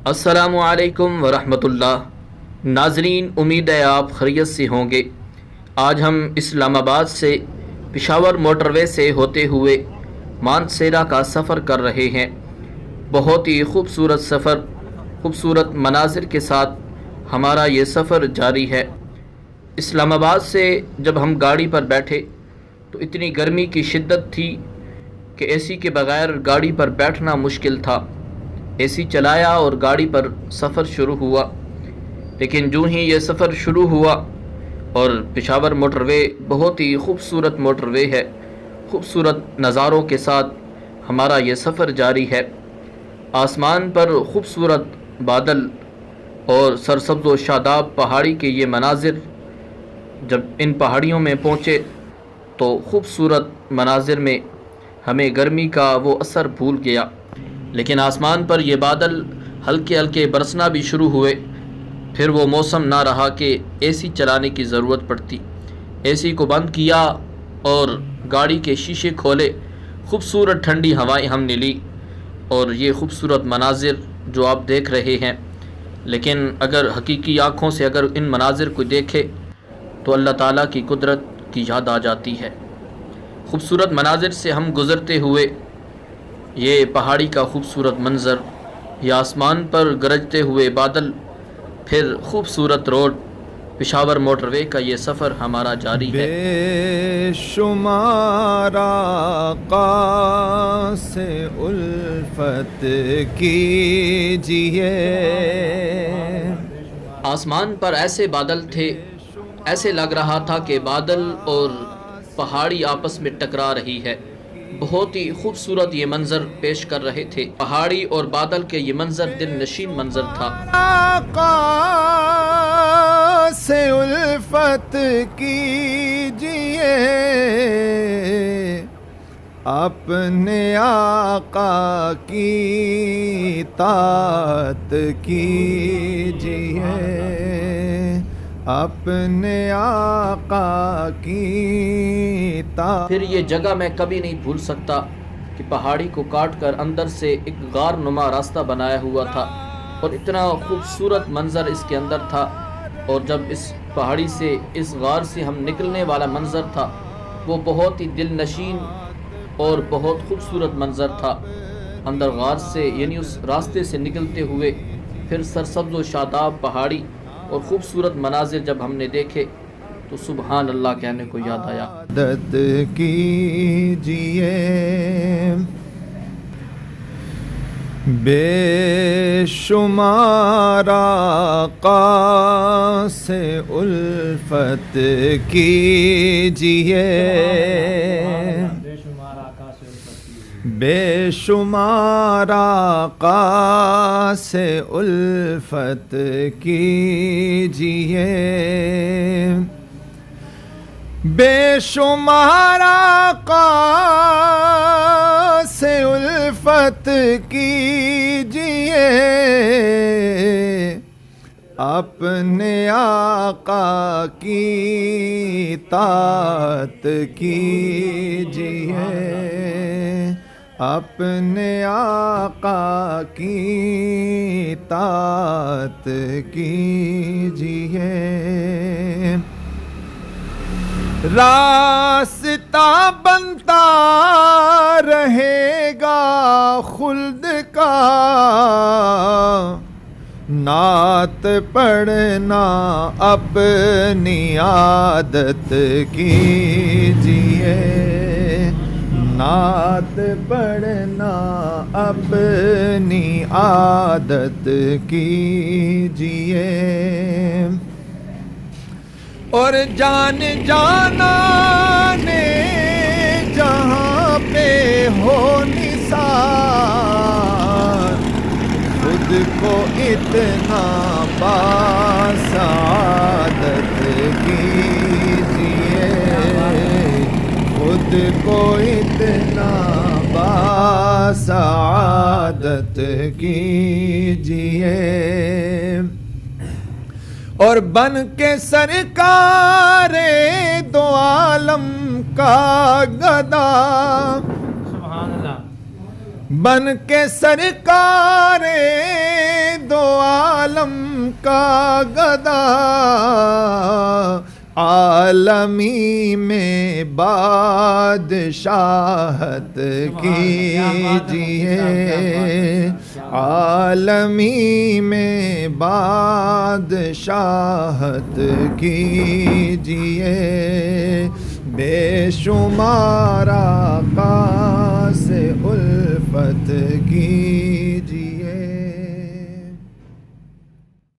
السلام علیکم ورحمۃ اللہ۔ ناظرین، امید ہے آپ خیریت سے ہوں گے۔ آج ہم اسلام آباد سے پشاور موٹر وے سے ہوتے ہوئے مانسیرا کا سفر کر رہے ہیں۔ بہت ہی خوبصورت سفر، خوبصورت مناظر کے ساتھ ہمارا یہ سفر جاری ہے۔ اسلام آباد سے جب ہم گاڑی پر بیٹھے تو اتنی گرمی کی شدت تھی کہ اے سی کے بغیر گاڑی پر بیٹھنا مشکل تھا۔ اے سی چلایا اور گاڑی پر سفر شروع ہوا، لیکن جو ہی یہ سفر شروع ہوا اور پشاور موٹر وے بہت ہی خوبصورت موٹر وے ہے، خوبصورت نظاروں کے ساتھ ہمارا یہ سفر جاری ہے۔ آسمان پر خوبصورت بادل اور سرسبز و شاداب پہاڑی کے یہ مناظر، جب ان پہاڑیوں میں پہنچے تو خوبصورت مناظر میں ہمیں گرمی کا وہ اثر بھول گیا، لیکن آسمان پر یہ بادل ہلکے ہلکے برسنا بھی شروع ہوئے۔ پھر وہ موسم نہ رہا کہ اے سی چلانے کی ضرورت پڑتی۔ اے سی کو بند کیا اور گاڑی کے شیشے کھولے، خوبصورت ٹھنڈی ہوائیں ہم نے لی اور یہ خوبصورت مناظر جو آپ دیکھ رہے ہیں، لیکن اگر حقیقی آنکھوں سے اگر ان مناظر کو دیکھے تو اللہ تعالیٰ کی قدرت کی یاد آ جاتی ہے۔ خوبصورت مناظر سے ہم گزرتے ہوئے یہ پہاڑی کا خوبصورت منظر، یہ آسمان پر گرجتے ہوئے بادل، پھر خوبصورت روڈ، پشاور موٹر وے کا یہ سفر ہمارا جاری ہے۔ بے شمار آقا سے الفت کیجئے۔ آسمان پر ایسے بادل تھے، ایسے لگ رہا تھا کہ بادل اور پہاڑی آپس میں ٹکرا رہی ہے۔ بہت ہی خوبصورت یہ منظر پیش کر رہے تھے۔ پہاڑی اور بادل کے یہ منظر دل نشین منظر تھا۔ آقا سے الفت کیجئے، اپنے آقا کی اطاعت کیجئے، اپنے آقا کی اطاعت۔ پھر یہ جگہ میں کبھی نہیں بھول سکتا کہ پہاڑی کو کاٹ کر اندر سے ایک غار نما راستہ بنایا ہوا تھا اور اتنا خوبصورت منظر اس کے اندر تھا، اور جب اس پہاڑی سے، اس غار سے ہم نکلنے والا منظر تھا وہ بہت ہی دل نشین اور بہت خوبصورت منظر تھا۔ اندر غار سے یعنی اس راستے سے نکلتے ہوئے پھر سرسبز و شاداب پہاڑی اور خوبصورت مناظر جب ہم نے دیکھے تو سبحان اللہ کہنے کو یاد آیا۔ عادت کیجئے، بے شمار آقا سے الفت کیجئے، بے شمار آقا سے الفت کیجئے، بے شمار آقا سے الفت کیجئے، اپنے آقا کی اطاعت کیجئے، اپنے آقا کی اطاعت کیجئے۔ راستہ بنتا رہے گا خلد کا، نعت پڑھنا اپنی عادت کیجئے، نعت پڑھنا اپنی عادت کیجئے، اور جان جانا نے جہاں پہ ہو نثار، خود کو اتنا باسعادت کیجئے، خود کو اتنا باسعادت کیجئے، اور بن کے سرکار دو عالم کا گدا، سبحان اللہ، بن کے سرکار دو عالم کا گدا عالمی میں بادشاہت کیجیے عالمی میں بادشاہت کیجیے بے شمار آقا سے الفت کی